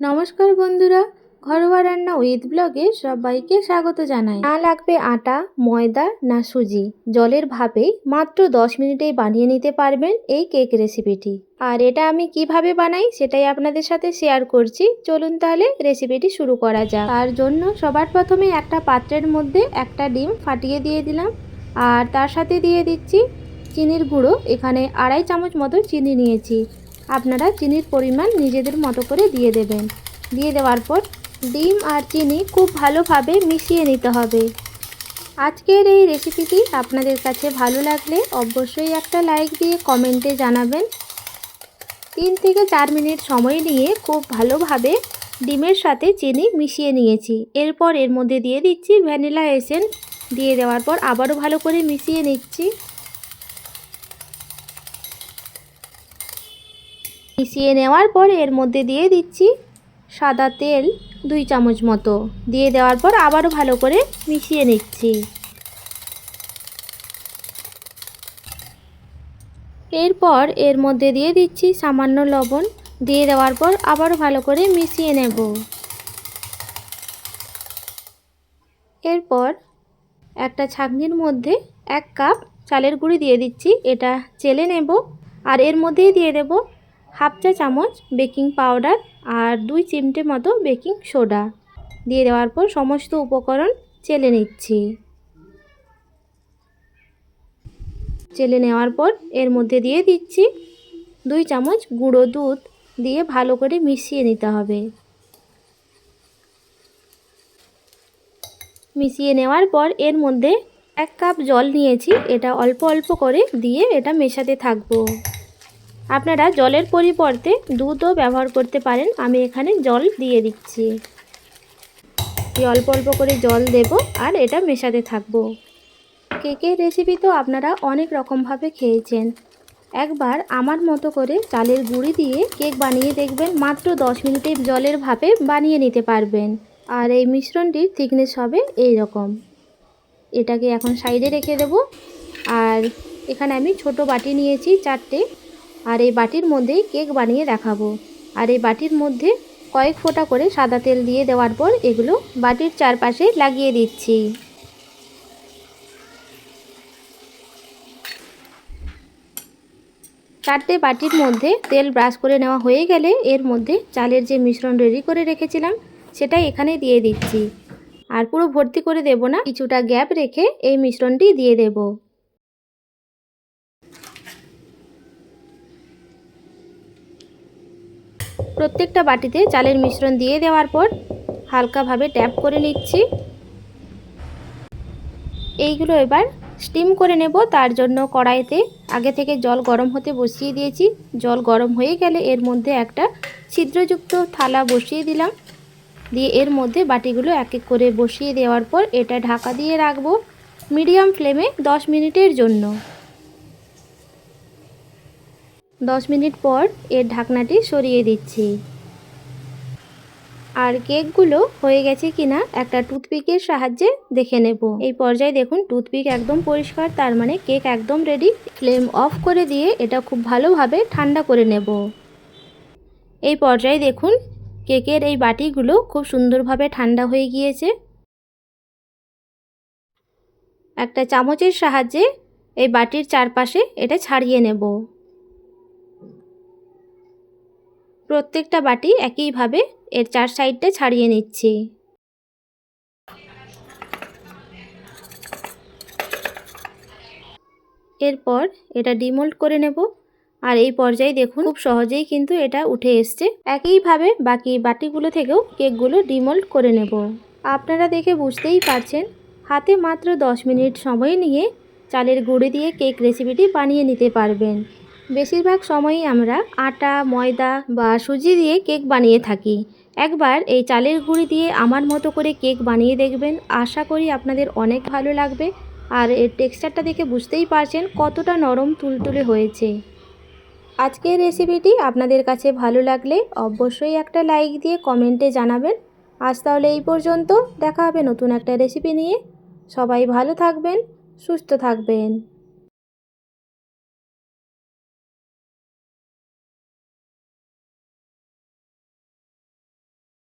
নমস্কার বন্ধুরা, ঘরোয়া রান্না উইথ ব্লগে সবাইকে স্বাগত জানাই। না লাগবে আটা, ময়দা না সুজি, জলের ভাপে মাত্র 10 মিনিটেই বানিয়ে নিতে পারবেন এই কেক রেসিপিটি। আর এটা আমি কিভাবে বানাই সেটাই আপনাদের সাথে শেয়ার করছি। চলুন তাহলে রেসিপিটি শুরু করা যাক। তার জন্য সবার প্রথমে একটা পাত্রের মধ্যে একটা ডিম ফাটিয়ে দিয়ে দিলাম, আর তার সাথে দিয়ে দিচ্ছি চিনির গুঁড়ো। এখানে 2.5 চামচ মতো চিনি নিয়েছি। আপনারা চিনির পরিমাণ নিজেদের মতো করে দিয়ে দেবেন। দিয়ে দেওয়ার পর ডিম আর চিনি খুব ভালোভাবে মিশিয়ে নিতে হবে। আজকের এই রেসিপিটি আপনাদের কাছে ভালো লাগলে অবশ্যই একটা লাইক দিয়ে কমেন্টে জানাবেন। 3 থেকে 4 মিনিট সময় নিয়ে খুব ভালোভাবে ডিমের সাথে চিনি মিশিয়ে নিয়েছি। এরপর এর মধ্যে দিয়ে দিচ্ছি ভ্যানিলা এসেন্স। দিয়ে দেওয়ার পর আবারও ভালো করে মিশিয়ে নিচ্ছি। মিশিয়ে নেওয়ার পর এর মধ্যে দিয়ে দিচ্ছি সাদা তেল 2 চামচ মতো। দিয়ে দেওয়ার পর আবারও ভালো করে মিশিয়ে নিচ্ছি। এরপর এর মধ্যে দিয়ে দিচ্ছি সামান্য লবণ। দিয়ে দেওয়ার পর আবারও ভালো করে মিশিয়ে নেব। এরপর একটা ছাঁকনির মধ্যে 1 কাপ চালের গুঁড়ি দিয়ে দিচ্ছি। এটা চেলে নেব। আর এর মধ্যেই দিয়ে দেব 1/2 চা চামচ বেকিং পাউডার আর 2 চিমটে মতো বেকিং সোডা। দিয়ে দেওয়ার পর সমস্ত উপকরণ চেলে নিচ্ছি। চেলে নেওয়ার পর এর মধ্যে দিয়ে দিচ্ছি 2 চামচ গুঁড়ো দুধ। দিয়ে ভালো করে মিশিয়ে নিতে হবে। মিশিয়ে নেওয়ার পর এর মধ্যে 1 কাপ জল নিয়েছি। এটা অল্প অল্প করে দিয়ে এটা মেশাতে থাকবো। আপনারা জলের পরিবর্তে দুধও ব্যবহার করতে পারেন। আমি এখানে জল দিয়ে দিচ্ছি। অল্প অল্প করে জল দেব আর এটা মেশাতে থাকবো। কেকের রেসিপি তো আপনারা অনেক রকমভাবে খেয়েছেন। একবার আমার মতো করে চালের গুঁড়ি দিয়ে কেক বানিয়ে দেখবেন। মাত্র 10 মিনিটে জলের ভাপে বানিয়ে নিতে পারবেন। আর এই মিশ্রণটির থিকনেস হবে এই রকম। এটাকে এখন সাইডে রেখে দেব। আর এখানে আমি ছোট বাটি নিয়েছি 4টে। আর এই বাটির মধ্যেই কেক বানিয়ে দেখাবো। আর এই বাটির মধ্যে কয়েক ফোঁটা করে সাদা তেল দিয়ে দেওয়ার পর এগুলো বাটির চারপাশে লাগিয়ে দিচ্ছি। চারটে বাটির মধ্যে তেল ব্রাশ করে নেওয়া হয়ে গেলে এর মধ্যে চালের যে মিশ্রণ রেডি করে রেখেছিলাম সেটা এখানে দিয়ে দিচ্ছি। আর পুরো ভর্তি করে দেব না, কিছুটা গ্যাপ রেখে এই মিশ্রণটি দিয়ে দেব। প্রত্যেকটা বাটিতে চালের মিশ্রণ দিয়ে দেওয়ার পর হালকাভাবে ট্যাপ করে নিচ্ছি। এইগুলো এবার স্টিম করে নেব। তার জন্য কড়াইতে আগে থেকে জল গরম হতে বসিয়ে দিয়েছি। জল গরম হয়ে গেলে এর মধ্যে একটা ছিদ্রযুক্ত থালা বসিয়ে দিলাম। দিয়ে এর মধ্যে বাটিগুলো এক এক করে বসিয়ে দেওয়ার পর এটা ঢাকা দিয়ে রাখবো মিডিয়াম ফ্লেমে 10 মিনিটের জন্য। 10 মিনিট পর এর ঢাকনাটি সরিয়ে দিচ্ছি। আর কেকগুলো হয়ে গেছে কিনা একটা টুথপিকের সাহায্যে দেখে নেব। এই পর্যায়ে দেখুন টুথপিক একদম পরিষ্কার, তার মানে কেক একদম রেডি। ফ্লেম অফ করে দিয়ে এটা খুব ভালোভাবে ঠান্ডা করে নেব। এই পর্যায়ে দেখুন কেকের এই বাটিগুলো খুব সুন্দরভাবে ঠান্ডা হয়ে গিয়েছে। একটা চামচের সাহায্যে এই বাটির চারপাশে এটা ছাড়িয়ে নেব। প্রত্যেকটা বাটি একইভাবে এর 4 সাইডটা ছাড়িয়ে নিচ্ছি। এরপর এটা ডিমোল্ড করে নেব। আর এই পর্যায়ে দেখুন খুব সহজেই কিন্তু এটা উঠে এসছে। একইভাবে বাকি বাটিগুলো থেকেও কেকগুলো ডিমোল্ড করে নেব। আপনারা দেখে বুঝতেই পারছেন হাতে মাত্র 10 মিনিট সময় নিয়ে চালের গুঁড়ি দিয়ে কেক রেসিপিটি বানিয়ে নিতে পারবেন। বেশিরভাগ সময়ই আমরা আটা, ময়দা বা সুজি দিয়ে কেক বানিয়ে থাকি। একবার এই চালের গুঁড়ি দিয়ে আমার মতো করে কেক বানিয়ে দেখবেন। আশা করি আপনাদের অনেক ভালো লাগবে। আর এর টেক্সচারটা দেখে বুঝতেই পারছেন কতটা নরম তুলতুলে হয়েছে। আজকের রেসিপিটি আপনাদের কাছে ভালো লাগলে অবশ্যই একটা লাইক দিয়ে কমেন্টে জানাবেন। আজ তাহলে এই পর্যন্ত, দেখা হবে নতুন একটা রেসিপি নিয়ে। সবাই ভালো থাকবেন, সুস্থ থাকবেন।